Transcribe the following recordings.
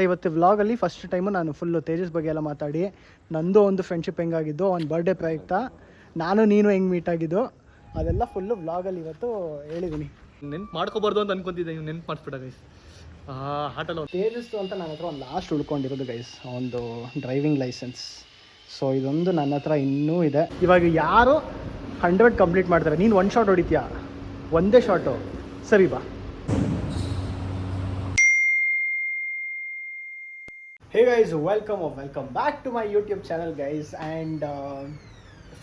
ಇವತ್ತು ವ್ಲಾಗಲ್ಲಿ first time ನಾನು ಫುಲ್ಲು ತೇಜಸ್ ಬಗ್ಗೆ ಎಲ್ಲ ಮಾತಾಡಿ ನಂದು ಒಂದು ಫ್ರೆಂಡ್ಶಿಪ್ ಹೆಂಗಾಗಿದ್ದು ಅವ್ನ ಬರ್ಡೇ ಪ್ರಯುಕ್ತ ನಾನು ನೀನು ಹೆಂಗೆ ಮೀಟ್ ಆಗಿದ್ದು ಅದೆಲ್ಲ ಫುಲ್ಲು ವ್ಲಾಗಲ್ಲಿ ಇವತ್ತು ಹೇಳಿದ್ದೀನಿ. ನೆನ್ಪು ಮಾಡ್ಕೋಬಾರ್ದು ಅಂತ ಅನ್ಕೊಂತಿದ್ದೆ, ನೀವು ನೆನ್ಪು ಮಾಡಿಸ್ಬಿಟ್ಟ ಗೈಸ್. ಆಟಲ್ಲ ತೇಜಸ್ಸು ಅಂತ ನನ್ನ ಹತ್ರ ಒಂದು ಲಾಸ್ಟ್ ಉಳ್ಕೊಂಡಿರೋದು ಗೈಸ್, ಒಂದು ಡ್ರೈವಿಂಗ್ ಲೈಸೆನ್ಸ್. ಸೊ ಇದೊಂದು ನನ್ನ ಹತ್ರ ಇನ್ನೂ ಇದೆ. ಇವಾಗ ಯಾರು 100 ಕಂಪ್ಲೀಟ್ ಮಾಡ್ತಾರೆ, ನೀನು ಒಂದು ಶಾಟ್ ಹೊಡಿತೀಯಾ, ಒಂದೇ ಶಾಟು, ಸರಿ ಬಾ. Hey guys, welcome back to my YouTube channel guys. And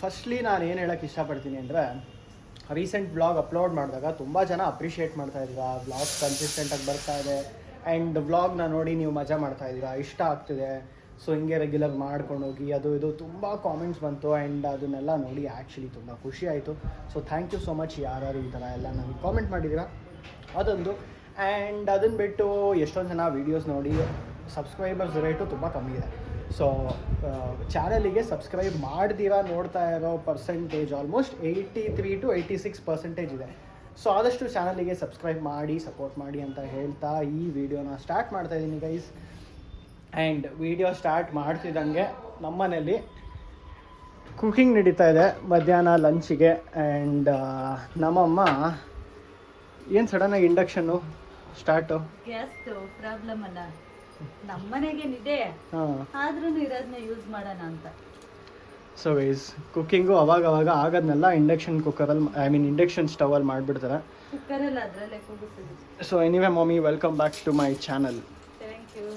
firstly ನಾನು ಏನು ಹೇಳೋಕ್ಕೆ ಇಷ್ಟಪಡ್ತೀನಿ ಅಂದರೆ, ರೀಸೆಂಟ್ ವ್ಲಾಗ್ ಅಪ್ಲೋಡ್ ಮಾಡಿದಾಗ ತುಂಬ ಜನ ಅಪ್ರಿಷಿಯೇಟ್ ಮಾಡ್ತಾಯಿದ್ದೀರಾ, ವ್ಲಾಗ್ ಕನ್ಸಿಸ್ಟೆಂಟಾಗಿ ಬರ್ತಾ ಇದೆ ಆ್ಯಂಡ್ ವ್ಲಾಗ್ನ ನೋಡಿ ನೀವು ಮಜಾ ಮಾಡ್ತಾಯಿದ್ದೀರಾ, ಇಷ್ಟ ಆಗ್ತಿದೆ, ಸೊ ಹಿಂಗೆ ರೆಗ್ಯುಲರ್ ಮಾಡ್ಕೊಂಡು ಹೋಗಿ ಅದು ಇದು ತುಂಬ ಕಾಮೆಂಟ್ಸ್ ಬಂತು. ಆ್ಯಂಡ್ ಅದನ್ನೆಲ್ಲ ನೋಡಿ ಆ್ಯಕ್ಚುಲಿ ತುಂಬ ಖುಷಿ ಆಯಿತು. So thank you so much ಯಾರು ಈ ಥರ ಎಲ್ಲ ನನಗೆ ಕಾಮೆಂಟ್ ಮಾಡಿದ್ದೀರಾ, ಅದೊಂದು. ಆ್ಯಂಡ್ ಅದನ್ನು ಬಿಟ್ಟು ಎಷ್ಟೊಂದು ಜನ ವೀಡಿಯೋಸ್ ನೋಡಿ ಸಬ್ಸ್ಕ್ರೈಬರ್ಸ್ ರೇಟು ತುಂಬ ಕಮ್ಮಿ ಇದೆ. ಸೊ ಚಾನಲಿಗೆ ಸಬ್ಸ್ಕ್ರೈಬ್ ಮಾಡ್ದಿರಾ ನೋಡ್ತಾ ಇರೋ ಪರ್ಸೆಂಟೇಜ್ ಆಲ್ಮೋಸ್ಟ್ 83 to 86% ಇದೆ. ಸೊ ಆದಷ್ಟು ಚಾನಲಿಗೆ ಸಬ್ಸ್ಕ್ರೈಬ್ ಮಾಡಿ ಸಪೋರ್ಟ್ ಮಾಡಿ ಅಂತ ಹೇಳ್ತಾ ಈ ವಿಡಿಯೋನ ಸ್ಟಾರ್ಟ್ ಮಾಡ್ತಾಯಿದ್ದೀನಿ ಗೈಸ್. ಆ್ಯಂಡ್ ವಿಡಿಯೋ ಸ್ಟಾರ್ಟ್ ಮಾಡ್ತಿದ್ದಂಗೆ ನಮ್ಮನೇಲಿ ಕುಕಿಂಗ್ ನಡೀತಾ ಇದೆ ಮಧ್ಯಾಹ್ನ ಲಂಚಿಗೆ. ಆ್ಯಂಡ್ ನಮ್ಮಮ್ಮ ಏನು ಸಡನ್ನಾಗಿ ಇಂಡಕ್ಷನ್ನು ಸ್ಟಾರ್ಟು, ಗ್ಯಾಸ್ ಪ್ರಾಬ್ಲಮ್ ಅಲ್ಲ ನಮ್ಮನೆಗೇನಿದೆ, ಆದ್ರೂ ಇರೋದನ್ನ ಯೂಸ್ ಮಾಡೋಣ ಅಂತ. ಸೊ ಗೈಸ್, ಕುಕ್ಕಿಂಗು ಅವಾಗ ಆಗೋದನ್ನೆಲ್ಲ ಇಂಡಕ್ಷನ್ ಕುಕ್ಕರಲ್ಲಿ, ಐ ಮೀನ್ ಇಂಡಕ್ಷನ್ ಸ್ಟವಲ್ಲಿ ಮಾಡಿಬಿಡ್ತಾರೆ. ಕುಕ್ಕರಲ್ಲಿ ಅದರಲ್ಲೇ ಕೂಗಿಸ್ತೀವಿ. So anyway mummy, welcome back to my channel. Thank you.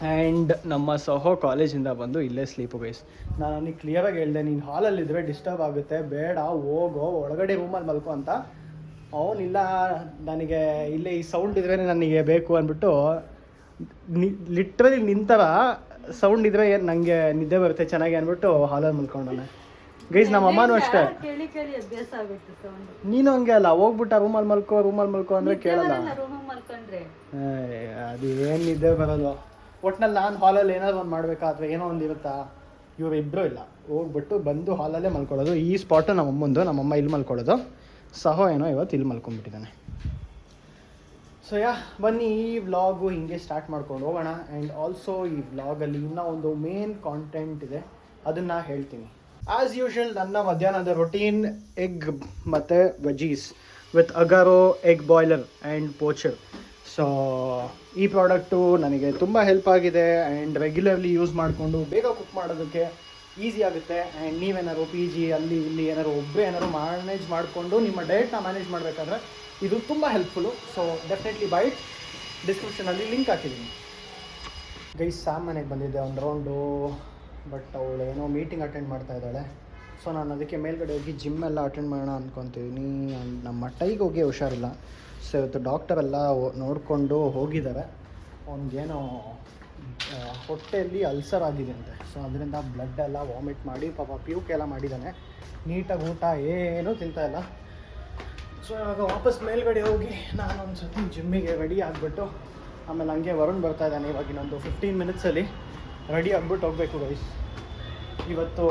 And ನಮ್ಮ ಸಹೋ ಕಾಲೇಜಿಂದ ಬಂದು ಇಲ್ಲೇ ಸ್ಲೀಪು ಗೈಸ್. ನಾನು ಅವನಿಗೆ ಕ್ಲಿಯರಾಗಿ ಹೇಳಿದೆ, ನೀನು ಹಾಲಲ್ಲಿದ್ದರೆ ಡಿಸ್ಟರ್ಬ್ ಆಗುತ್ತೆ, ಬೇಡ ಹೋಗೋ ಒಳಗಡೆ ರೂಮಲ್ಲಿ ಮಲ್ಕೋ ಅಂತ. ಅವನಿಲ್ಲ, ನನಗೆ ಇಲ್ಲೇ ಈ ಸೌಂಡ್ ಇದ್ರೇ ನನಗೆ ಬೇಕು ಅಂದ್ಬಿಟ್ಟು ಲಿಟ್ರಲಿ ನಿಂತರ ಸೌಂಡ್ ಇದ್ರೆ ಏನು ನನಗೆ ನಿದ್ದೆ ಬರುತ್ತೆ ಚೆನ್ನಾಗಿ ಅಂದ್ಬಿಟ್ಟು ಹಾಲಲ್ಲಿ ಮಲ್ಕೊಂಡವನೆ ಗೈಸ್. ನಮ್ಮ ಅಮ್ಮನೂ ಅಷ್ಟೇ, ನೀನು ಹಂಗೆ ಅಲ್ಲ, ಹೋಗ್ಬಿಟ್ಟ ರೂಮಲ್ಲಿ ಮಲ್ಕೋ ಅಂದರೆ ಕೇಳಲ್ಲ. ಅದು ಏನು ನಿದ್ದೆ ಬರೋದು. ಒಟ್ನಲ್ಲಿ ನಾನು ಹಾಲಲ್ಲಿ ಏನಾದ್ರು ಒಂದು ಮಾಡಬೇಕಾ ಅಥವಾ ಏನೋ ಒಂದು ಇರುತ್ತಾ, ಇವರಿಬ್ಬರು ಇಲ್ಲ, ಹೋಗ್ಬಿಟ್ಟು ಬಂದು ಹಾಲಲ್ಲೇ ಮಲ್ಕೊಳ್ಳೋದು. ಈ ಸ್ಪಾಟು ನಮ್ಮಮ್ಮಂದು, ನಮ್ಮಮ್ಮ ಇಲ್ಲಿ ಮಲ್ಕೊಳ್ಳೋದು, ಸಹೋ ಏನೋ ಇವತ್ತು ಇಲ್ಲಿ ಮಲ್ಕೊಂಡ್ಬಿಟ್ಟಿದ್ದಾನೆ. ಸೊ ಬನ್ನಿ ಈ ವ್ಲಾಗು ಹಿಂಗೆ ಸ್ಟಾರ್ಟ್ ಮಾಡ್ಕೊಂಡು ಹೋಗೋಣ. ಆ್ಯಂಡ್ ಆಲ್ಸೋ ಈ ವ್ಲಾಗಲ್ಲಿ ಇನ್ನೂ ಒಂದು ಮೇನ್ ಕಾಂಟೆಂಟ್ ಇದೆ, ಅದನ್ನು ಹೇಳ್ತೀನಿ. ಆ್ಯಸ್ ಯೂಶುವಲ್ ನನ್ನ ಮಧ್ಯಾಹ್ನದ ರೊಟೀನ್ ಎಗ್ ಮತ್ತು veggies with Agaro egg boiler and poacher. So ಈ ಪ್ರಾಡಕ್ಟು ನನಗೆ ತುಂಬ ಹೆಲ್ಪ್ ಆಗಿದೆ ಆ್ಯಂಡ್ ರೆಗ್ಯುಲರ್ಲಿ ಯೂಸ್ ಮಾಡಿಕೊಂಡು ಬೇಗ ಕುಕ್ ಮಾಡೋದಕ್ಕೆ ಈಸಿ ಆಗುತ್ತೆ. ಆ್ಯಂಡ್ ನೀವೇನಾದ್ರು ಪಿ ಜಿ ಅಲ್ಲಿ ಇಲ್ಲಿ ಏನಾದ್ರು ಒಬ್ಬರೇ ಏನಾದ್ರು ಮ್ಯಾನೇಜ್ ಮಾಡಿಕೊಂಡು ನಿಮ್ಮ ಡಯಟ್ನ ಮ್ಯಾನೇಜ್ ಮಾಡಬೇಕಾದ್ರೆ ಇದು ತುಂಬ helpful. So definitely by it, ಡಿಸ್ಕ್ರಿಪ್ಷನಲ್ಲಿ ಲಿಂಕ್ ಹಾಕಿದ್ದೀನಿ ಗೈಸ್. ಸ್ಯಾಮ್ ಮನೆಗೆ ಬಂದಿದ್ದೆ ಒಂದು ರೌಂಡು, ಬಟ್ ಅವಳು ಏನೋ ಮೀಟಿಂಗ್ ಅಟೆಂಡ್ ಮಾಡ್ತಾ ಇದ್ದಾಳೆ. ಸೊ ನಾನು ಅದಕ್ಕೆ ಮೇಲ್ಗಡೆ ಹೋಗಿ ಜಿಮ್ ಎಲ್ಲ ಅಟೆಂಡ್ ಮಾಡೋಣ ಅಂದ್ಕೊತೀನಿ. ಆ್ಯಂಡ್ ನಮ್ಮ ಟೈಗೆ ಹೋಗಿ ಹುಷಾರಿಲ್ಲ. ಸೊ ಇವತ್ತು ಡಾಕ್ಟರೆಲ್ಲ ನೋಡಿಕೊಂಡು ಹೋಗಿದ್ದಾರೆ. ಅವ್ನಿಗೇನೋ ಹೊಟ್ಟೆಯಲ್ಲಿ ಅಲ್ಸರ್ ಆಗಿದೆ ಅಂತೆ. ಸೊ ಅದರಿಂದ ಬ್ಲಡ್ ಎಲ್ಲ ವಾಮಿಟ್ ಮಾಡಿ ಪಾಪ ಪ್ಯೂಕ್ ಎಲ್ಲ ಮಾಡಿದ್ದಾನೆ. ನೀಟಾಗಿ ಊಟ ಏನೂ ತಿಂತಾಯಿಲ್ಲ. ಸೊ ಇವಾಗ ವಾಪಸ್ ಮೇಲ್ಗಡೆ ಹೋಗಿ ನಾನು ಒಂದು ಸತಿ ಜಿಮ್ಮಿಗೆ ರೆಡಿ ಆಗಿಬಿಟ್ಟು ಆಮೇಲೆ ಹಂಗೆ ವರುಣ್ ಬರ್ತಾ ಇದ್ದಾನೆ. ಇವಾಗ ಇನ್ನೊಂದು 15 ಮಿನಿಟ್ಸಲ್ಲಿ ರೆಡಿ ಆಗಿಬಿಟ್ಟು ಹೋಗಬೇಕು ಗೈಸ್. ಇವತ್ತು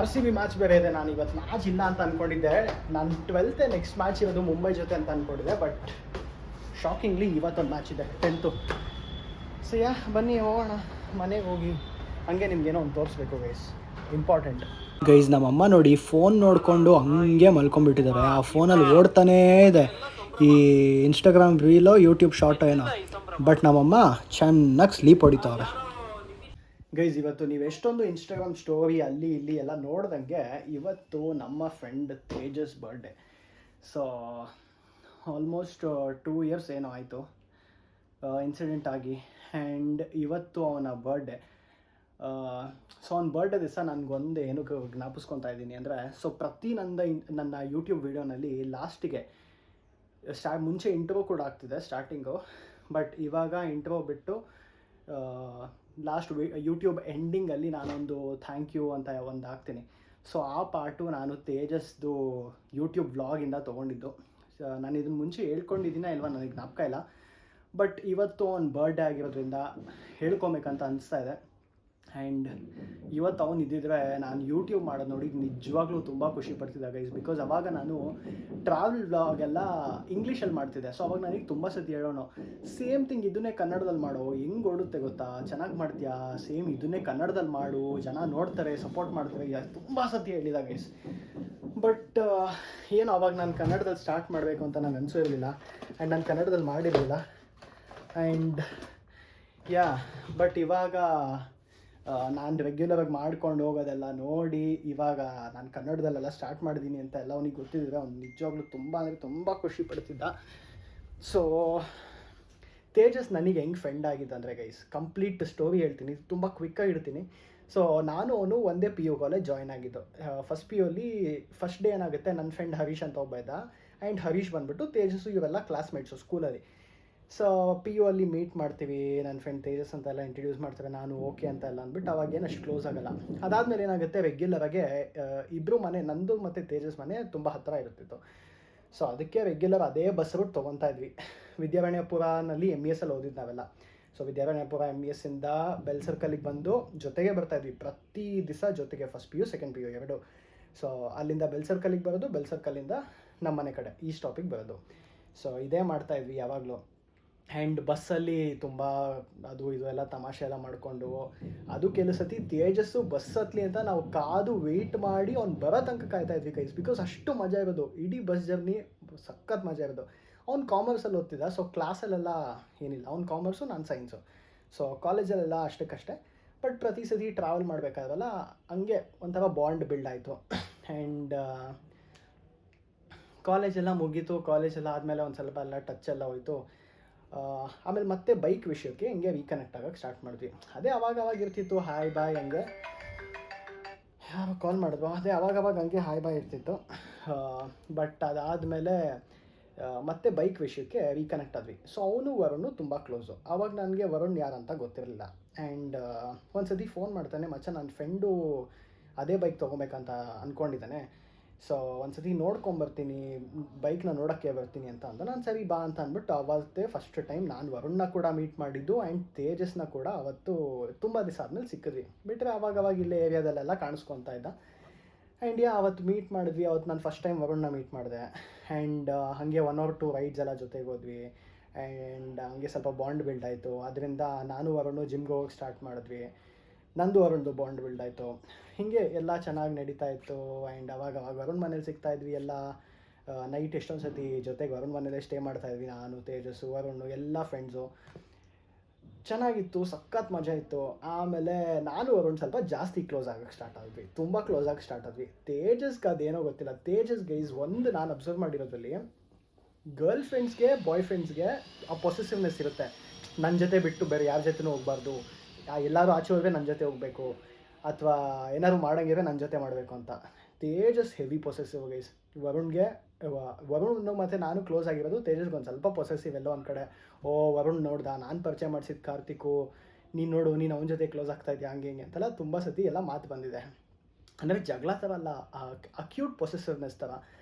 RCB ಮ್ಯಾಚ್ ಬೇರೆ ಇದೆ. ನಾನು ಇವತ್ತು ಮ್ಯಾಚ್ ಇಲ್ಲ ಅಂತ ಅಂದ್ಕೊಂಡಿದ್ದೆ. ನಾನು 12th ನೆಕ್ಸ್ಟ್ ಮ್ಯಾಚ್ ಇರೋದು ಮುಂಬೈ ಜೊತೆ ಅಂತ ಅಂದ್ಕೊಂಡಿದ್ದೆ, ಬಟ್ ಶಾಕಿಂಗ್ಲಿ ಇವತ್ತೊಂದು ಮ್ಯಾಚ್ ಇದೆ 10th. ಸೊ ಬನ್ನಿ ಹೋಗೋಣ. ಮನೆಗೆ ಹೋಗಿ ಹಂಗೆ ನಿಮ್ಗೇನೋ ಒಂದು ತೋರಿಸ್ಬೇಕು ಗೈಸ್, ಇಂಪಾರ್ಟೆಂಟ್ ಗೈಸ್. ನಮ್ಮಮ್ಮ ನೋಡಿ ಫೋನ್ ನೋಡಿಕೊಂಡು ಹಂಗೆ ಮಲ್ಕೊಂಡ್ಬಿಟ್ಟಿದ್ದಾರೆ. ಆ ಫೋನಲ್ಲಿ ಓಡ್ತಾನೇ ಇದೆ ಈ ಇನ್ಸ್ಟಾಗ್ರಾಮ್ ರೀಲೋ ಯೂಟ್ಯೂಬ್ ಶಾರ್ಟೋ ಏನೋ, ಬಟ್ ನಮ್ಮಮ್ಮ ಚೆನ್ನಾಗಿ ಸ್ಲೀಪ್ ಹೊಡಿತಾವ್ರೆ ಗೈಸ್. ಇವತ್ತು ನೀವು ಎಷ್ಟೊಂದು ಇನ್ಸ್ಟಾಗ್ರಾಮ್ ಸ್ಟೋರಿ ಅಲ್ಲಿ ಇಲ್ಲಿ ಎಲ್ಲ ನೋಡ್ದಂಗೆ ಇವತ್ತು ನಮ್ಮ friend Tejas birthday. So almost 2 years ಏನೋ ಆಯಿತು ಇನ್ಸಿಡೆಂಟ್ ಆಗಿ. ಆ್ಯಂಡ್ ಇವತ್ತು ಅವನ ಬರ್ಡೇ. ಸೊ ಅವ್ನ ಬರ್ಡೇ ದಿವಸ ನನಗೊಂದು ಏನಕ್ಕೆ ಜ್ಞಾಪಿಸ್ಕೊತಾ ಇದ್ದೀನಿ ಅಂದರೆ, ಸೊ ಪ್ರತಿ ನನ್ನ ಯೂಟ್ಯೂಬ್ ವೀಡಿಯೋನಲ್ಲಿ ಲಾಸ್ಟಿಗೆ ಮುಂಚೆ ಇಂಟ್ರೋ ಕೂಡ ಆಗ್ತಿದೆ ಸ್ಟಾರ್ಟಿಂಗು, ಬಟ್ ಇವಾಗ ಇಂಟ್ರೋ ಬಿಟ್ಟು ಲಾಸ್ಟ್ ಯೂಟ್ಯೂಬ್ ಎಂಡಿಂಗಲ್ಲಿ ನಾನೊಂದು ಥ್ಯಾಂಕ್ ಯು ಅಂತ ಒಂದು ಹಾಕ್ತೀನಿ. ಸೊ ಆ ಪಾರ್ಟು ನಾನು ತೇಜಸ್ದು ಯೂಟ್ಯೂಬ್ ವ್ಲಾಗಿಂದ ತೊಗೊಂಡಿದ್ದು. ನಾನು ಇದನ್ನು ಮುಂಚೆ ಹೇಳ್ಕೊಂಡಿದ್ದೀನ ಇಲ್ವಾ ನನಗೆ ಜ್ಞಾಪಕ ಇಲ್ಲ, ಬಟ್ ಇವತ್ತು ಅವ್ನ ಬರ್ಡೇ ಆಗಿರೋದ್ರಿಂದ ಹೇಳ್ಕೊಬೇಕಂತ ಅನಿಸ್ತಾ ಇದೆ. ಆ್ಯಂಡ್ ಇವತ್ತು ಅವ್ನು ಇದ್ದಿದ್ರೆ ನಾನು ಯೂಟ್ಯೂಬ್ ಮಾಡೋದು ನೋಡಿ ನಿಜವಾಗ್ಲೂ ತುಂಬ ಖುಷಿ ಪಡ್ತಿದ್ದೆ ಗೈಸ್. ಬಿಕಾಸ್ ಅವಾಗ ನಾನು ಟ್ರಾವೆಲ್ ವ್ಲಾಗೆಲ್ಲ ಇಂಗ್ಲೀಷಲ್ಲಿ ಮಾಡ್ತಿದ್ದೆ. ಸೊ ಅವಾಗ ನನಗೆ ತುಂಬ ಸತಿ ಹೇಳೋನು, ಸೇಮ್ ಥಿಂಗ್ ಇದನ್ನೇ ಕನ್ನಡದಲ್ಲಿ ಮಾಡು, ಹೆಂಗೆ ಓಡುತ್ತೆ ಗೊತ್ತಾ, ಚೆನ್ನಾಗಿ ಮಾಡ್ತೀಯಾ, ಸೇಮ್ ಇದನ್ನೇ ಕನ್ನಡದಲ್ಲಿ ಮಾಡು, ಜನ ನೋಡ್ತಾರೆ, ಸಪೋರ್ಟ್ ಮಾಡ್ತಾರೆ, ತುಂಬ ಸತಿ ಹೇಳಿದ ಗೈಸ್. ಬಟ್ ಏನು ಅವಾಗ ನಾನು ಕನ್ನಡದಲ್ಲಿ ಸ್ಟಾರ್ಟ್ ಮಾಡಬೇಕು ಅಂತ ನನಗೆ ಅನಿಸೋ ಇರಲಿಲ್ಲ. ಆ್ಯಂಡ್ ನಾನು ಕನ್ನಡದಲ್ಲಿ ಮಾಡಿರಲಿಲ್ಲ. ಆ್ಯಂಡ್ ಬಟ್ ಇವಾಗ ನಾನು ರೆಗ್ಯುಲರಾಗಿ ಮಾಡ್ಕೊಂಡು ಹೋಗೋದೆಲ್ಲ ನೋಡಿ ಇವಾಗ ನಾನು ಕನ್ನಡದಲ್ಲೆಲ್ಲ ಸ್ಟಾರ್ಟ್ ಮಾಡಿದ್ದೀನಿ ಅಂತ ಎಲ್ಲ ಅವನಿಗೆ ಗೊತ್ತಿದ್ದರೆ ಅವ್ನು ನಿಜವಾಗ್ಲೂ ತುಂಬ ಅಂದರೆ ತುಂಬ ಖುಷಿ ಪಡ್ತಿದ್ದ. ಸೊ ತೇಜಸ್ ನನಗೆ ಹೆಂಗೆ ಫ್ರೆಂಡ್ ಆಗಿದ್ದ ಅಂದರೆ ಗೈಸ್, ಕಂಪ್ಲೀಟ್ ಸ್ಟೋರಿ ಹೇಳ್ತೀನಿ, ತುಂಬ ಕ್ವಿಕ್ಕಾಗಿ ಇಡ್ತೀನಿ. ಸೊ ನಾನು ಅವನು ಒಂದೇ PU ಕಾಲೇಜ್ ಜಾಯ್ನ್ ಆಗಿದ್ದು. ಫಸ್ಟ್ PU ಅಲ್ಲಿ ಫಸ್ಟ್ ಡೇ ಏನಾಗುತ್ತೆ, ನನ್ನ ಫ್ರೆಂಡ್ ಹರೀಶ್ ಅಂತ ಒಬ್ಬ ಇದ್ದ. ಆ್ಯಂಡ್ ಹರೀಶ್ ಬಂದುಬಿಟ್ಟು ತೇಜಸ್ಸು ಇವರೆಲ್ಲ ಕ್ಲಾಸ್ಮೇಟ್ಸು ಸ್ಕೂಲಲ್ಲಿ. ಸೊ PU ಅಲ್ಲಿ ಮೀಟ್ ಮಾಡ್ತೀವಿ, ನನ್ನ ಫ್ರೆಂಡ್ ತೇಜಸ್ ಅಂತೆಲ್ಲ ಇಂಟ್ರಡ್ಯೂಸ್ ಮಾಡ್ತಾರೆ, ನಾನು ಓಕೆ ಅಂತ ಎಲ್ಲ ಅಂದ್ಬಿಟ್ಟು ಅವಾಗೇನು ಅಷ್ಟು ಕ್ಲೋಸ್ ಆಗೋಲ್ಲ. ಅದಾದಮೇಲೆ ಏನಾಗುತ್ತೆ, ರೆಗ್ಯುಲರಾಗೆ ಇಬ್ಬರು ಮನೆ, ನಂದು ಮತ್ತು ತೇಜಸ್ ಮನೆ ತುಂಬ ಹತ್ತಿರ ಇರುತ್ತಿತ್ತು. ಸೊ ಅದಕ್ಕೆ ರೆಗ್ಯುಲರ್ ಅದೇ ಬಸ್ ರೂಟ್ ತೊಗೊತಾ ಇದ್ವಿ. ವಿದ್ಯಾರಣ್ಯಪುರನಲ್ಲಿ MES ಅಲ್ಲಿ ಓದಿದ್ದು ನಾವೆಲ್ಲ. ಸೊ ವಿದ್ಯಾರಣ್ಯಪುರ MES ಇಂದ ಬೆಲ್ ಸರ್ಕಲಿಗೆ ಬಂದು ಜೊತೆಗೆ ಬರ್ತಾಯಿದ್ವಿ ಪ್ರತಿ ದಿವಸ, ಜೊತೆಗೆ ಫಸ್ಟ್ PU ಸೆಕೆಂಡ್ PU ಎರಡು. ಸೊ ಅಲ್ಲಿಂದ ಬೆಲ್ ಸರ್ಕಲಿಗೆ ಬರೋದು, ಬೆಲ್ ಸರ್ಕಲಿಂದ ನಮ್ಮ ಮನೆ ಕಡೆ ಈ ಸ್ಟಾಪಿಗೆ ಬರೋದು. ಸೊ ಇದೇ ಮಾಡ್ತಾಯಿದ್ವಿ ಯಾವಾಗಲೂ. ಆ್ಯಂಡ್ ಬಸ್ಸಲ್ಲಿ ತುಂಬ ಅದು ಇದು ಎಲ್ಲ ತಮಾಷೆ ಎಲ್ಲ ಮಾಡಿಕೊಂಡು, ಅದು ಕೆಲವು ಸತಿ ತೇಜಸ್ಸು ಬಸ್ ಹತ್ತಲಿ ಅಂತ ನಾವು ಕಾದು ವೆಯ್ಟ್ ಮಾಡಿ ಅವ್ನು ಬರೋ ತನಕ ಕಾಯ್ತಾ ಇದ್ವಿ ಗೈಸ್. ಬಿಕಾಸ್ ಅಷ್ಟು ಮಜಾ ಇರೋದು, ಇಡೀ ಬಸ್ ಜರ್ನಿ ಸಖತ್ ಮಜಾ ಇರೋದು. ಅವ್ನು ಕಾಮರ್ಸಲ್ಲಿ ಓದ್ತಿದ್ದ. ಸೊ ಕ್ಲಾಸಲ್ಲೆಲ್ಲ ಏನಿಲ್ಲ, ಅವ್ನು ಕಾಮರ್ಸು, ನಾನು ಸೈನ್ಸು. ಸೊ ಕಾಲೇಜಲ್ಲೆಲ್ಲ ಅಷ್ಟಕ್ಕಷ್ಟೇ. ಬಟ್ ಪ್ರತಿ ಸತಿ ಟ್ರಾವೆಲ್ ಮಾಡಬೇಕಾದ್ರಲ್ಲ ಹಂಗೆ ಒಂಥರ ಬಾಂಡ್ ಬಿಲ್ಡ್ ಆಯಿತು. ಆ್ಯಂಡ್ ಕಾಲೇಜೆಲ್ಲ ಮುಗೀತು. ಕಾಲೇಜೆಲ್ಲ ಆದಮೇಲೆ ಒಂದು ಸ್ವಲ್ಪ ಎಲ್ಲ ಟಚ್ ಎಲ್ಲ ಹೋಯಿತು. ಆಮೇಲೆ ಮತ್ತೆ ಬೈಕ್ ವಿಷಯಕ್ಕೆ ಹಿಂಗೆ ರೀಕನೆಕ್ಟ್ ಆಗೋಕ್ಕೆ ಸ್ಟಾರ್ಟ್ ಮಾಡಿದ್ವಿ. ಅದೇ ಅವಾಗ ಇರ್ತಿತ್ತು ಹಾಯ್ ಬಾಯ್, ಹಂಗೆ ಯಾರು ಕಾಲ್ ಮಾಡಿದ್ರು, ಅದೇ ಅವಾಗ ಹಂಗೆ ಹಾಯ್ ಬಾಯ್ ಇರ್ತಿತ್ತು. ಬಟ್ ಅದಾದಮೇಲೆ ಮತ್ತೆ ಬೈಕ್ ವಿಷಯಕ್ಕೆ ರೀಕನೆಕ್ಟ್ ಆದ್ವಿ. ಸೊ ಅವನು ವರುಣ್ ತುಂಬ ಕ್ಲೋಸು. ಆವಾಗ ನನಗೆ ವರುಣ್ ಯಾರಂತ ಗೊತ್ತಿರಲಿಲ್ಲ. ಆ್ಯಂಡ್ ಒಂದು ಸತಿ ಫೋನ್ ಮಾಡ್ತಾನೆ, ಮಚ್ಚ ನನ್ನ ಫ್ರೆಂಡು ಅದೇ ಬೈಕ್ ತೊಗೊಬೇಕಂತ ಅಂದ್ಕೊಂಡಿದ್ದಾನೆ, ಸೊ ಒಂದು ಸತಿ ನೋಡ್ಕೊಂಬರ್ತೀನಿ, ಬೈಕ್ನ ನೋಡೋಕ್ಕೆ ಬರ್ತೀನಿ ಅಂತ ಅಂದ. ನಾನು ಸರಿ ಬಾ ಅಂತ ಅಂದ್ಬಿಟ್ಟು ಅವತ್ತೇ ಫಸ್ಟ್ ಟೈಮ್ ನಾನು ವರುಣ್ನ ಕೂಡ ಮೀಟ್ ಮಾಡಿದ್ದು. ಆ್ಯಂಡ್ ತೇಜಸ್ನ ಕೂಡ ಅವತ್ತು ತುಂಬ ದಿವಸ ಆದಮೇಲೆ ಸಿಕ್ಕಿದ್ವಿ. ಬಿಟ್ಟರೆ ಅವಾಗ ಇಲ್ಲೇ ಏರಿಯಾದಲ್ಲೆಲ್ಲ ಕಾಣಿಸ್ಕೊತಾ ಇದ್ದ. ಆ್ಯಂಡ್ ಅವತ್ತು ಮೀಟ್ ಮಾಡಿದ್ವಿ. ಅವತ್ತು ನಾನು ಫಸ್ಟ್ ಟೈಮ್ ವರುಣ್ನ ಮೀಟ್ ಮಾಡಿದೆ. ಆ್ಯಂಡ್ ಹಾಗೆ 1 or 2 ರೈಡ್ಸ್ ಎಲ್ಲ ಜೊತೆಗೆ ಹೋದ್ವಿ. ಆ್ಯಂಡ್ ಹಂಗೆ ಸ್ವಲ್ಪ ಬಾಂಡ್ ಬಿಲ್ಡ್ ಆಯಿತು. ಅದರಿಂದ ನಾನು ವರುಣ್ ಜಿಮ್ಗೆ ಹೋಗೋಕ್ಕೆ ಸ್ಟಾರ್ಟ್ ಮಾಡಿದ್ವಿ. ನಂದು ವರುಣ್ದು ಬಾಂಡ್ ಬಿಲ್ಡ್ ಆಯಿತು. ಹೀಗೆ ಎಲ್ಲ ಚೆನ್ನಾಗಿ ನಡೀತಾ ಇತ್ತು. ಆ್ಯಂಡ್ ಅವಾಗ ವರುಣ್ ಮನೇಲಿ ಸಿಗ್ತಾಯಿದ್ವಿ ಎಲ್ಲ. ನೈಟ್ ಎಷ್ಟೊಂದು ಸತಿ ಜೊತೆಗೆ ವರುಣ್ ಮನೇಲೇ ಸ್ಟೇ ಮಾಡ್ತಾಯಿದ್ವಿ, ನಾನು, ತೇಜಸ್ಸು, ವರುಣ್ ಎಲ್ಲ ಫ್ರೆಂಡ್ಸು. ಚೆನ್ನಾಗಿತ್ತು, ಸಖತ್ ಮಜಾ ಇತ್ತು. ಆಮೇಲೆ ನಾನು ವರುಣ್ ಸ್ವಲ್ಪ ಜಾಸ್ತಿ ಕ್ಲೋಸ್ ಆಗೋಕ್ಕೆ ಸ್ಟಾರ್ಟ್ ಆದ್ವಿ, ತುಂಬ ಕ್ಲೋಸ್ ಆಗಿ ಸ್ಟಾರ್ಟ್ ಆದ್ವಿ. ತೇಜಸ್ಗೆ ಅದೇನೋ ಗೊತ್ತಿಲ್ಲ, ತೇಜಸ್ಗೆ ಒಂದು ನಾನು ಅಬ್ಸರ್ವ್ ಮಾಡಿರೋದ್ರಲ್ಲಿ, ಗರ್ಲ್ ಫ್ರೆಂಡ್ಸ್ಗೆ ಬಾಯ್ ಫ್ರೆಂಡ್ಸ್ಗೆ ಆ ಪೊಸೆಸಿವ್ನೆಸ್ ಇರುತ್ತೆ. ನನ್ನ ಜೊತೆ ಬಿಟ್ಟು ಬೇರೆ ಯಾರ ಜೊತೆನೂ ಹೋಗ್ಬಾರ್ದು, ಎಲ್ಲರೂ ಆಚೆ ಹೋದರೆ ನನ್ನ ಜೊತೆ ಹೋಗಬೇಕು, ಅಥವಾ ಏನಾದ್ರು ಮಾಡೋಂಗಿದ್ರೆ ನನ್ನ ಜೊತೆ ಮಾಡಬೇಕು ಅಂತ. Tejas heavy possessive guys. Varun ಮತ್ತು ನಾನು ಕ್ಲೋಸ್ ಆಗಿರೋದು, ತೇಜಸ್ಗೆ ಒಂದು ಸ್ವಲ್ಪ ಪೊಸೆಸಿವ್ ಎಲ್ಲೋ ಒಂದು ಕಡೆ. ವರುಣ್ ನೋಡ್ದ, ನಾನು ಪರಿಚಯ ಮಾಡಿಸಿದ ಕಾರ್ತಿಕು, ನೀನು ನೋಡು, ನೀನು ಅವನ ಜೊತೆ ಕ್ಲೋಸ್ ಆಗ್ತಾಯಿದ್ಯಾ, ಹಂಗೆ ಅಂತೆಲ್ಲ ತುಂಬ ಸತಿ ಎಲ್ಲ ಮಾತು ಬಂದಿದೆ. ಅಂದರೆ ಜಗಳ ಥರ ಅಲ್ಲ, ಅಕ್ಯೂಟ್ ಪೊಸೆಸಿವ್ನೆಸ್ ಥರ.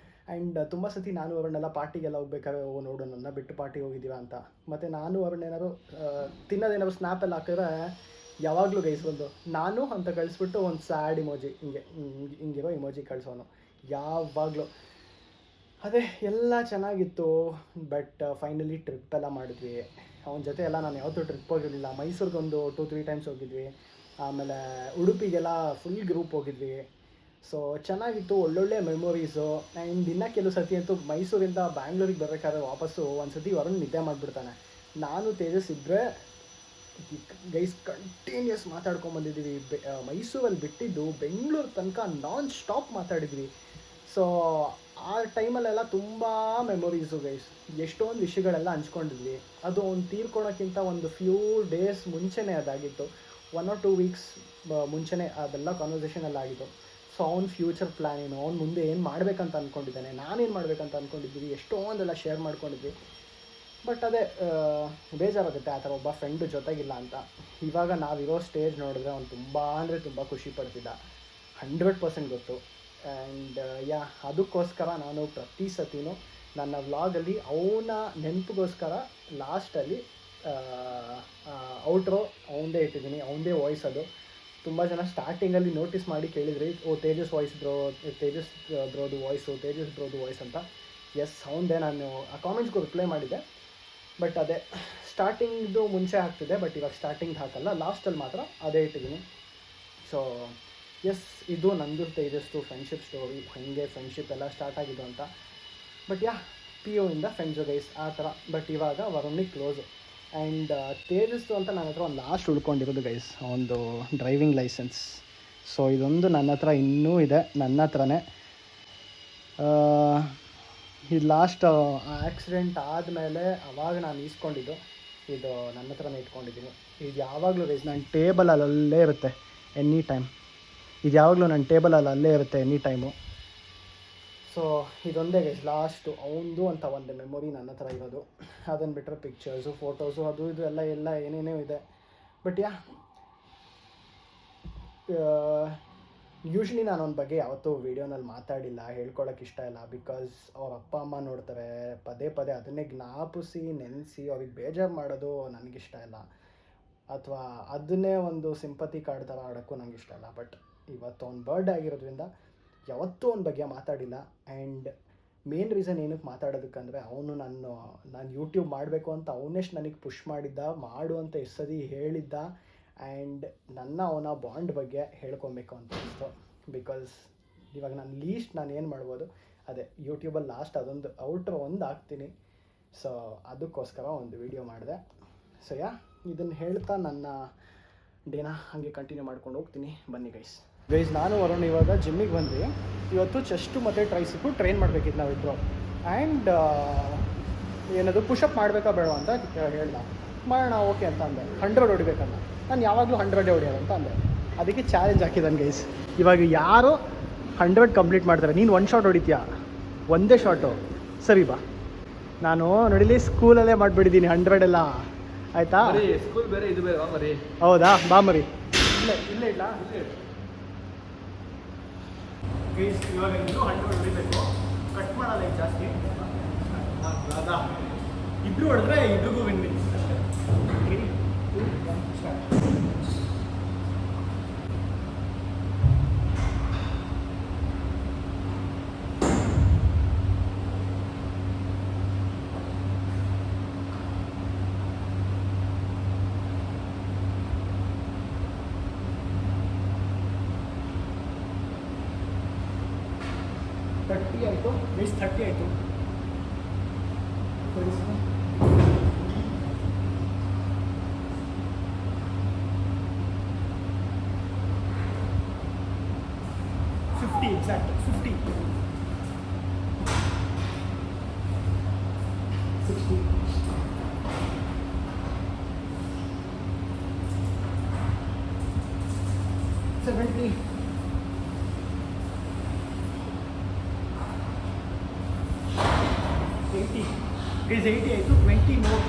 ಆ್ಯಂಡ್ ತುಂಬ ಸತಿ ನಾನು ವರುಣೆಲ್ಲ ಪಾರ್ಟಿಗೆಲ್ಲ ಹೋಗ್ಬೇಕಾದ್ರೆ, ನೋಡು ನನ್ನ ಬಿಟ್ಟು ಪಾರ್ಟಿಗೆ ಹೋಗಿದ್ದೀವ ಅಂತ. ಮತ್ತು ನಾನು ವರುಣ್ ಏನಾದ್ರು ತಿನ್ನೋದೇನಾದ್ರು ಸ್ನ್ಯಾಪೆಲ್ಲ ಹಾಕಿದ್ರೆ ಯಾವಾಗಲೂ ಗೈಸ್ಬಂದು ನಾನು ಅಂತ ಕಳಿಸ್ಬಿಟ್ಟು ಒಂದು ಸ್ಯಾಡ್ ಇಮೋಜಿ, ಹಿಂಗಿರೋ ಇಮೋಜಿ ಕಳಿಸೋನು ಯಾವಾಗಲೂ. ಅದೇ ಎಲ್ಲ ಚೆನ್ನಾಗಿತ್ತು. ಬಟ್ ಫೈನಲಿ ಟ್ರಿಪ್ ಎಲ್ಲ ಮಾಡಿದ್ವಿ ಅವನ ಜೊತೆ ಎಲ್ಲ. ನಾನು ಯಾವತ್ತೂ ಟ್ರಿಪ್ ಹೋಗಿರಲಿಲ್ಲ. ಮೈಸೂರಿಗೊಂದು 2-3 ಟೈಮ್ಸ್ ಹೋಗಿದ್ವಿ. ಆಮೇಲೆ ಉಡುಪಿಗೆಲ್ಲ ಫುಲ್ ಗ್ರೂಪ್ ಹೋಗಿದ್ವಿ. ಸೊ ಚೆನ್ನಾಗಿತ್ತು, ಒಳ್ಳೊಳ್ಳೆ ಮೆಮೊರೀಸು. ಆ್ಯಂಡ್ ಇನ್ನೂ ಕೆಲವು ಸತಿ ಅಂತೂ ಮೈಸೂರಿಂದ ಬ್ಯಾಂಗ್ಳೂರಿಗೆ ಬರಬೇಕಾದ್ರೆ ವಾಪಸ್ಸು ಒಂದು ಸತಿ ವರುಣ್ ನಿದ್ದೆ ಮಾಡಿಬಿಡ್ತಾನೆ. ನಾನು ತೇಜಸ್ ಇದ್ದರೆ ಗೈಸ್ ಕಂಟಿನ್ಯೂಸ್ ಮಾತಾಡ್ಕೊಂಬಂದಿದ್ದೀವಿ. ಮೈಸೂರಲ್ಲಿ ಬಿಟ್ಟಿದ್ದು ಬೆಂಗಳೂರು ತನಕ ನಾನ್ ಸ್ಟಾಪ್ ಮಾತಾಡಿದ್ವಿ. ಸೊ ಆ ಟೈಮಲ್ಲೆಲ್ಲ ತುಂಬ ಮೆಮೊರೀಸು ಗೈಸ್. ಎಷ್ಟೊಂದು ವಿಷಯಗಳೆಲ್ಲ ಹಂಚ್ಕೊಂಡಿದ್ವಿ. ಅದು ಅವ್ನು ತೀರ್ಕೊಳೋಕ್ಕಿಂತ ಒಂದು ಫ್ಯೂ ಡೇಸ್ ಮುಂಚೆನೇ ಅದಾಗಿತ್ತು, 1 or 2 ವೀಕ್ಸ್ ಮುಂಚೆನೇ ಅದೆಲ್ಲ ಕಾನ್ವರ್ಸೇಷನ್ ಎಲ್ಲ ಆಗಿತ್ತು. ಸೊ ಅವ್ನ ಫ್ಯೂಚರ್ ಪ್ಲ್ಯಾನ್ ಏನು, ಅವ್ನು ಮುಂದೆ ಏನು ಮಾಡಬೇಕಂತ ಅಂದ್ಕೊಂಡಿದ್ದಾನೆ, ನಾನೇನು ಮಾಡಬೇಕಂತ ಅಂದ್ಕೊಂಡಿದ್ದೀವಿ, ಎಷ್ಟೊಂದೆಲ್ಲ ಶೇರ್ ಮಾಡ್ಕೊಂಡಿದ್ವಿ. ಬಟ್ ಅದೇ ಬೇಜಾರಾಗುತ್ತೆ ಆ ಥರ ಒಬ್ಬ ಫ್ರೆಂಡು ಜೊತೆಗಿಲ್ಲ ಅಂತ. ಇವಾಗ ನಾವಿರೋ ಸ್ಟೇಜ್ ನೋಡಿದ್ರೆ ಅವ್ನು ತುಂಬ ಅಂದರೆ ತುಂಬ ಖುಷಿ ಪಡ್ತಿದ್ದ, 100% ಗೊತ್ತು. ಆ್ಯಂಡ್ ಅದಕ್ಕೋಸ್ಕರ ನಾನು ಪ್ರತಿ ಸತಿನೂ ನನ್ನ ವ್ಲಾಗಲ್ಲಿ ಅವನ ನೆನಪಿಗೋಸ್ಕರ ಲಾಸ್ಟಲ್ಲಿ ಔಟ್ರೋ ಅವನದೇ ಇಟ್ಟಿದ್ದೀನಿ, ಅವನದೇ ವಾಯ್ಸ್ ಅದು. ತುಂಬ ಜನ ಸ್ಟಾರ್ಟಿಂಗಲ್ಲಿ ನೋಟಿಸ್ ಮಾಡಿ ಕೇಳಿದ್ರಿ, ಓ ತೇಜಸ್ ವಾಯ್ಸ್ ತೇಜಸ್ ಬ್ರೋದು ವಾಯ್ಸ್ ಅಂತ. ಎಸ್ ಅವನದೇ, ನಾನು ಆ ಕಾಮೆಂಟ್ಸ್ಗೂ ರಿಪ್ಲೈ ಮಾಡಿದ್ದೆ. ಬಟ್ ಅದೇ ಸ್ಟಾರ್ಟಿಂಗ್ದು ಮುಂಚೆ ಹಾಕ್ತಿದ್ದೆ, ಬಟ್ ಇವಾಗ ಸ್ಟಾರ್ಟಿಂಗ್ ಹಾಕಲ್ಲ, ಲಾಸ್ಟಲ್ಲಿ ಮಾತ್ರ ಅದೇ ಇಟ್ಟಿದ್ದೀನಿ. ಸೊ ಎಸ್, ಇದು ನಂದು ತೇಜಸ್ದು ಫ್ರೆಂಡ್ಶಿಪ್ ಸ್ಟೋರಿ, ಹೇಗೆ ಫ್ರೆಂಡ್ಶಿಪ್ ಎಲ್ಲ ಸ್ಟಾರ್ಟ್ ಆಗಿದ್ದು ಅಂತ. ಬಟ್ PU ಇಂದ ಫ್ರೆಂಡ್ಸು ಗೈಸ್ ಆ ಥರ. ಬಟ್ ಇವಾಗ ವರುಣಿಗೆ ಕ್ಲೋಸು. ಆ್ಯಂಡ್ ತೇಜಸ್ಸು ಅಂತ ನನ್ನ ಹತ್ರ ಒಂದು ಲಾಸ್ಟ್ ಉಳ್ಕೊಂಡಿರೋದು ಗೈಸ್, ಒಂದು ಡ್ರೈವಿಂಗ್ ಲೈಸೆನ್ಸ್. ಸೊ ಇದೊಂದು ನನ್ನ ಹತ್ರ ಇನ್ನೂ ಇದೆ, ನನ್ನ ಹತ್ರನೇ. ಇದು ಲಾಸ್ಟ್ ಆಕ್ಸಿಡೆಂಟ್ ಆದಮೇಲೆ ಅವಾಗ ನಾನು ಈಸ್ಕೊಂಡಿದ್ದು, ಇದು ನನ್ನ ಹತ್ರನೇ ಇಟ್ಕೊಂಡಿದ್ದೀನಿ. ಇದು ಯಾವಾಗಲೂ ಗೈಸ್ ನನ್ನ ಟೇಬಲಲ್ಲಿ ಅಲ್ಲೇ ಇರುತ್ತೆ ಎನಿ ಟೈಮ್. ಇದು ಯಾವಾಗಲೂ ನನ್ನ ಟೇಬಲಲ್ಲಿ ಅಲ್ಲೇ ಇರುತ್ತೆ ಎನಿ ಟೈಮು. ಸೊ ಇದೊಂದೇ ಗೈಸ್ ಲಾಸ್ಟು ಅವನದು ಅಂತ ಒಂದು ಮೆಮೊರಿ ನನ್ನ ಹತ್ರ ಇರೋದು. ಅದನ್ನು ಬಿಟ್ಟರೆ ಪಿಕ್ಚರ್ಸು, ಫೋಟೋಸು, ಅದು ಇದು ಎಲ್ಲ ಏನೇನೋ ಇದೆ. ಬಟ್ ಯೂಶ್ವಲಿ ನಾನು ಅವನ ಬಗ್ಗೆ ಯಾವತ್ತೂ ವೀಡಿಯೋನಲ್ಲಿ ಮಾತಾಡಿಲ್ಲ, ಹೇಳ್ಕೊಳಕ್ಕೆ ಇಷ್ಟ ಇಲ್ಲ. ಬಿಕಾಸ್ ಅವ್ರ ಅಪ್ಪ ಅಮ್ಮ ನೋಡ್ತಾರೆ, ಪದೇ ಅದನ್ನೇ ಜ್ಞಾಪಿಸಿ ನೆನೆಸಿ ಅವ್ರಿಗೆ ಬೇಜಾರು ಮಾಡೋದು ನನಗಿಷ್ಟ ಇಲ್ಲ, ಅಥವಾ ಅದನ್ನೇ ಒಂದು ಸಿಂಪತಿ ಕಾರ್ಡ್ ಥರ ಆಡೋಕ್ಕೂ ನನಗೆ ಇಷ್ಟ ಇಲ್ಲ. ಬಟ್ ಇವತ್ತು ಅವ್ನ ಬರ್ಡೇ ಆಗಿರೋದ್ರಿಂದ ಯಾವತ್ತೂ ಅವನ ಬಗ್ಗೆ ಮಾತಾಡಿಲ್ಲ. ಆ್ಯಂಡ್ ಮೇನ್ ರೀಸನ್ ಏನಕ್ಕೆ ಮಾತಾಡೋದಕ್ಕಂದರೆ ಅವನು ನಾನು ಯೂಟ್ಯೂಬ್ ಮಾಡಬೇಕು ಅಂತ ಅವನೆಷ್ಟು ನನಗೆ ಪುಷ್ ಮಾಡಿದ್ದ, ಮಾಡು ಅಂತ ಎಷ್ಟು ಸತಿ ಹೇಳಿದ್ದ. ಆ್ಯಂಡ್ ಅವನ ಬಾಂಡ್ ಬಗ್ಗೆ ಹೇಳ್ಕೊಬೇಕು ಅಂತ ಅನಿಸ್ತು. ಬಿಕಾಸ್ ಇವಾಗ ನಾನು ಏನು ಮಾಡ್ಬೋದು, ಅದೇ ಯೂಟ್ಯೂಬಲ್ಲಿ ಲಾಸ್ಟ್ ಅದೊಂದು ಔಟ್ರೋ ಹಾಕ್ತೀನಿ. ಸೊ ಅದಕ್ಕೋಸ್ಕರ ಒಂದು ವಿಡಿಯೋ ಮಾಡಿದೆ. ಸೊ ಇದನ್ನು ಹೇಳ್ತಾ ನನ್ನ ಡೇನ ಹಾಗೆ ಕಂಟಿನ್ಯೂ ಮಾಡ್ಕೊಂಡು ಹೋಗ್ತೀನಿ. ಬನ್ನಿ ಗೈಸ್, ನಾನು ವರುಣ್ ಇವಾಗ ಜಿಮ್ಮಿಗೆ ಬಂದ್ವಿ. ಇವತ್ತು ಚೆಸ್ಟು ಮತ್ತು ಟ್ರೈಸಿಪ್ಪು ಟ್ರೈನ್ ಮಾಡಬೇಕಿತ್ತು ನಾವಿಬ್ಬರು. ಆ್ಯಂಡ್ ಏನದು ಪುಷಪ್ ಮಾಡಬೇಕಾ ಬೇಡ ಅಂತ ಹೇಳ್ದ. ಮಾಡೋಣ ಓಕೆ ಅಂತ ಅಂದೆ. 100 ಹೊಡಿಬೇಕನ್ನ, ನಾನು ಯಾವಾಗಲೂ 100 ಹೊಡಿಯೋದು ಅಂತ ಅಂದೆ. ಅದಕ್ಕೆ ಚಾಲೆಂಜ್ ಹಾಕಿದ್ದಾನೆ ಗೈಸ್. ಇವಾಗ ಯಾರು 100 ಕಂಪ್ಲೀಟ್ ಮಾಡ್ತಾರೆ, ನೀನು 1 ಶಾಟ್ ಹೊಡಿತೀಯಾ, ಒಂದೇ ಶಾಟು, ಸರಿ ಬಾ. ನಾನು ನೋಡಿಲಿ ಸ್ಕೂಲಲ್ಲೇ ಮಾಡಿಬಿಟ್ಟಿದ್ದೀನಿ 100 ಎಲ್ಲ, ಆಯಿತಾ? ಸ್ಕೂಲ್ ಬೇರೆ ಇದು ಬೇರೆ ಮರಿ. ಹೌದಾ, ಬಾ ಮರಿ. ಇಲ್ಲೇ ಇಲ್ಲ ಗೈಸ್. ಇವಾಗ ಇನ್ನೂ 100 ಹೊಡಿಬೇಕು, ಕಟ್ ಮಾಡಲ್ಲ ಈಗ ಜಾಸ್ತಿ. ಅದಾ ಇಬ್ರು ಹೊಡೆದ್ರೆ ಇಬ್ರಿಗೂ ವಿನ್ ಅಷ್ಟೇ. 3, 2, 1 ಸ್ಟಾರ್ಟ್. ಆಯಿತು ಗೈಸ್, 30 ಆಯಿತು. ಎಕ್ಸಾಕ್ಟ್ 50, 60, 70, 80. ಗೈಸ್ 80 ಆಯಿತು. 20 ಮೋರ್,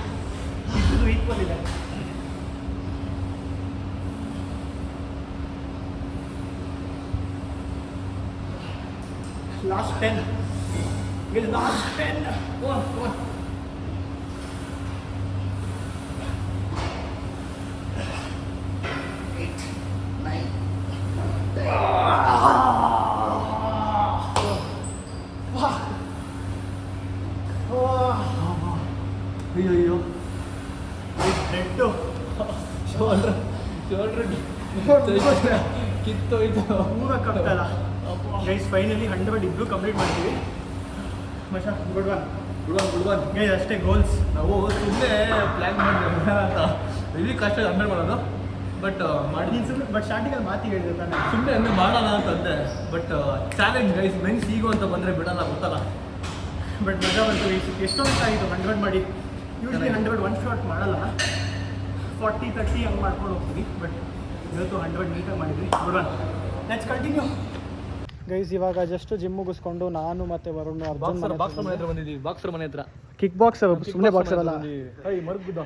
ಇದು ಈಕ್ವಲ್ ಇದೆ. Last 10. Guys, last 10. Go on. 8, 9. ಅಯ್ಯೋ ಹೆಡ್ಡು ಶೋಲ್ಡ್ರ್ ಕಿತ್ತೋಯ್ತು, ಪೂರ ಕಟ್ಟಲ್ಲ. ಗೈಸ್ ಫೈನಲಿ 100 ಇಬ್ರು ಕಂಪ್ಲೀಟ್ ಮಾಡ್ತೀವಿ. ಮಚಾ ಗುಡ್ ಒನ್ ಗೈಸ್, ಅಷ್ಟೇ ಗೋಲ್ಸ್. ನಾವು ಸುಮ್ಮನೆ ಪ್ಲ್ಯಾನ್ ಮಾಡಿದ್ವಿ ಅಂತ, ಇಲ್ಲಿ ಕಷ್ಟ 100 ಮಾಡೋದು. ಬಟ್ ಮಾಡಿ ಬಟ್ ಸ್ಟಾರ್ಟಿಂಗಲ್ಲಿ ಮಾತಿಗೆ ಹೇಳಿದೆ ತಾನೆ, ಸುಮ್ಮನೆ ಅಂದರೆ ಮಾಡೋಣ ಅಂತಂದೆ. ಬಟ್ ಚಾಲೆಂಜ್ ಗೈಸ್, ಮೆನ್ಸ್ ಈಗೋ ಅಂತ ಬಂದರೆ ಬಿಡೋಲ್ಲ, ಗೊತ್ತಲ್ಲ. ಬಟ್ ಮಜಾ ಬಂತು. ಎಷ್ಟೊಂದು ಆಗಿತ್ತು 100 ಮಾಡಿ. ಯೂಶ್ವಲಿ 100 1 ಶಾಟ್ ಮಾಡಲ್ಲ, 40, 30 ಹಂಗೆ ಮಾಡ್ಕೊಂಡು ಹೋಗ್ತೀವಿ. ಬಟ್ ಇವತ್ತು 100 ನೀಟಾಗಿ ಮಾಡಿದ್ವಿ. Good one, let's continue guys. ಇವಾಗ ಜಸ್ಟ್ ಜಿಮ್ ಮುಗಿಸ್ಕೊಂಡು ನಾನು ಮತ್ತೆ ವರುಣ್ ಬಾಕ್ಸರ್ ಮನೆ ಹತ್ರ ಬಂದಿದ್ದೀವಿ. ಬಾಕ್ಸರ್ ಮನೆ ಹತ್ರ ಕಿಕ್ ಬಾಕ್ಸರ್, ಸುಮ್ಮನೆ ಬಾಕ್ಸರ್ ಅಲ್ಲ. ಮರುಗುದ್ದ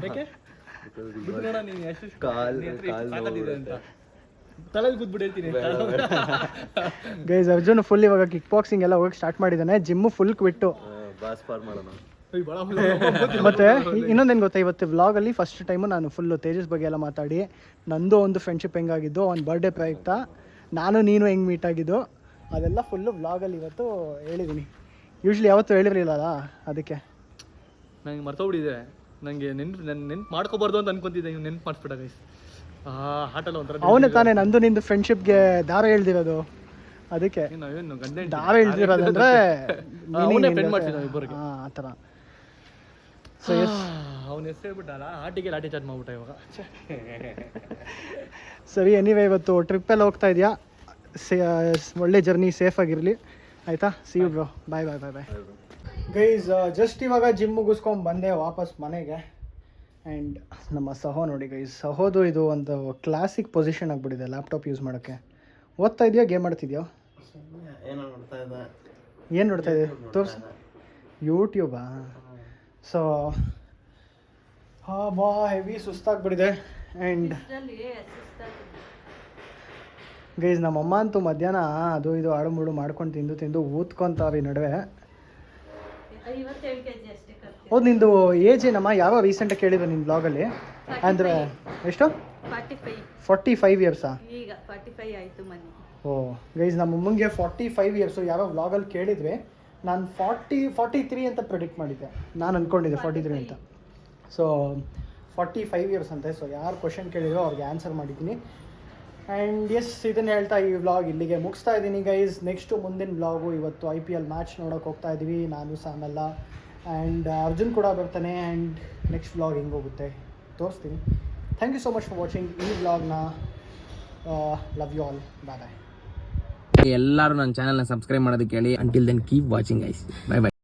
ಯಾಕೆ ನೋಡ, ನೀನು ಎಷ್ಟು ತಾಕತ್ತಿದೆ ಅಂತ ತಲೆಯಲ್ಲಿ ಕೂತ್ಬಿಟ್ಟು ಹೇಳ್ತೀನಿ. ಗೈಸ್ ಅರ್ಜುನ್ ಫುಲ್ ಇವಾಗ ಕಿಕ್ ಬಾಕ್ಸಿಂಗ್ ಎಲ್ಲ ಹೋಗಿ ಸ್ಟಾರ್ಟ್ ಮಾಡಿದ್ದಾನೆ. Gym full quit. ಮತ್ತು ಇನ್ನೊಂದೇನು ಗೊತ್ತಾ, ಇವತ್ತು ವ್ಲಾಗಲ್ಲಿ ಫಸ್ಟ್ ಟೈಮು ನಾನು ಫುಲ್ಲು ತೇಜಸ್ ಬಗ್ಗೆ ಎಲ್ಲ ಮಾತಾಡಿ ನಂದು ಒಂದು ಫ್ರೆಂಡ್ಶಿಪ್ ಹೆಂಗಾಗಿದ್ದು, ಒಂದು ಬರ್ಡೇ ಪ್ರಯುಕ್ತ ನಾನು ನೀನು ಹೆಂಗೆ ಮೀಟ್ ಆಗಿದ್ದು ಅದೆಲ್ಲ ಫುಲ್ಲು ವ್ಲಾಗಲ್ಲಿ ಇವತ್ತು ಹೇಳಿದ್ದೀನಿ. ಯೂಶ್ವಲಿ ಯಾವತ್ತೂ ಹೇಳಿರಲಿಲ್ಲಲ್ಲ, ಅದಕ್ಕೆ ನಂಗೆ ಮರ್ತೋಗ್ಬಿಟ್ಟಿದೆ. ನನಗೆ ನೆನ್ಪು ಮಾಡ್ಕೋಬಾರ್ದು ಅಂತ ಅನ್ಕೊಂತಿದ್ದೆ, ನೀವು ನೆನ್ಪು ಮಾಡಿಸ್ಬಿಟ್ಟ ಗೈಸ್. ಆಟಲ್ಲ ಒಂಥರ ಅವನೇ ತಾನೇ ನಂದು ನಿಂದು ಫ್ರೆಂಡ್ಶಿಪ್ಗೆ ದಾರ ಹೇಳ್ದಿರೋದು, ಅದಕ್ಕೆ ನಾವೇನು ಗಂಡ ದಾರ ಹೇಳ್ದಿರೋದಂದ್ರೆ ಅವನೇ ಫ್ರೆಂಡ್ ಮಾಡ್ತೀವಿ ನಾವು ಇಬ್ಬರಿಗೆ. ಆ ಥರ. ಸೊ ಎಸ್, ಅವ್ನ ಹೆಸರು ಹೇಳ್ಬಿಟ್ಟಲ್ಲ, ಆಟಿಗೆ ಲಾಠಿ ಚಾರ್ಜ್ ಮಾಡ್ಬಿಟ್ಟ ಇವಾಗ. ಸರಿ, ಎನಿವೇ ಇವತ್ತು ಟ್ರಿಪ್ಪೆಲ್ಲ ಹೋಗ್ತಾ ಇದೆಯಾ, ಒಳ್ಳೆ ಜರ್ನಿ, ಸೇಫ್ ಆಗಿರಲಿ ಆಯಿತಾ. See you bro, bye bye bye bye guys. Just ಇವಾಗ ಜಿಮ್ ಮುಗಿಸ್ಕೊಂಡು ಬಂದೆ ವಾಪಸ್ ಮನೆಗೆ. ಆ್ಯಂಡ್ ನಮ್ಮ ಸಹೋ ನೋಡಿ ಗೈಸ್, ಸಹೋದು ಇದು ಒಂದು ಕ್ಲಾಸಿಕ್ ಪೊಸಿಷನ್ ಆಗಿಬಿಟ್ಟಿದೆ ಲ್ಯಾಪ್ಟಾಪ್ ಯೂಸ್ ಮಾಡೋಕ್ಕೆ. ಓದ್ತಾ ಇದೆಯಾ, ಗೇಮ್ ಆಡ್ತಿದ್ಯಾ? ಏನು ನೋಡ್ತಾ ಇದೆಯಾ ತೋರಿಸು. ಯೂಟ್ಯೂಬಾ? ಸೊ ಬಾ ಹೆವಿ ಸುಸ್ತಾಗ್ಬಿಟ್ಟಿದೆ. ಆ್ಯಂಡ್ ಗೈಸ್ ನಮ್ಮಮ್ಮ ಅಂತೂ ಮಧ್ಯಾಹ್ನ ಅದು ಇದು ಆಡುಮೂಡು ಮಾಡ್ಕೊಂಡು ತಿಂದು ಊದ್ಕೊತಾವ್ರಿ ನಡುವೆ. ಹೌದು, ನಿಂದು ಏಜ್ ಏನಮ್ಮ? ಯಾವ ರೀಸೆಂಟಾಗಿ ಕೇಳಿದ್ರು ನಿನ್ನ ಬ್ಲಾಗಲ್ಲಿ, ಅಂದರೆ ಎಷ್ಟು? 45 ಇಯರ್ಸಾ? ಈಗ 45 ಆಯಿತು ಮನೆ. ಓ ಗೈಸ್, ನಮ್ಮ ಅಮ್ಮಂಗೆ 45 ಇಯರ್ಸು ಯಾವ ವ್ಲಾಗಲ್ಲಿ ಕೇಳಿದ್ವಿ. ನಾನು 43 ಅಂತ ಪ್ರಿಡಿಕ್ಟ್ ಮಾಡಿದ್ದೆ, ನಾನು ಅಂದ್ಕೊಂಡಿದ್ದೆ 43 ಅಂತ. ಸೊ 45 ಇಯರ್ಸ್ ಅಂತೆ. ಸೊ ಯಾರು ಕ್ವಶನ್ ಕೇಳಿದ್ರು ಅವ್ರಿಗೆ ಆನ್ಸರ್ ಮಾಡಿದ್ದೀನಿ. ಆ್ಯಂಡ್ ಎಸ್, ಇದನ್ನು ಹೇಳ್ತಾ ಈ ವ್ಲಾಗ್ ಇಲ್ಲಿಗೆ ಮುಗಿಸ್ತಾ ಇದ್ದೀನಿ ಗೈಸ್. ನೆಕ್ಸ್ಟು ಮುಂದಿನ ವ್ಲಾಗು ಇವತ್ತು IPL ಮ್ಯಾಚ್ ನೋಡೋಕೆ ಹೋಗ್ತಾ ಇದ್ದೀವಿ, ನಾನು ಸಾಮೆಲ್ಲ. ಆ್ಯಂಡ್ ಅರ್ಜುನ್ ಕೂಡ ಬರ್ತಾನೆ. ಆ್ಯಂಡ್ ನೆಕ್ಸ್ಟ್ ವ್ಲಾಗ್ ಹೆಂಗೆ ಹೋಗುತ್ತೆ ತೋರಿಸ್ತೀನಿ. Thank you so much for watching ಈ ವ್ಲಾಗ್ನ. Love you all, bye bye. ಎಲ್ಲರೂ ನನ್ನ ಚಾನಲ್ನ ಸಬ್ಸ್ಕ್ರೈಬ್ ಮಾಡೋದಕ್ಕೆ ಹೇಳಿ. Until then keep watching guys, bye by.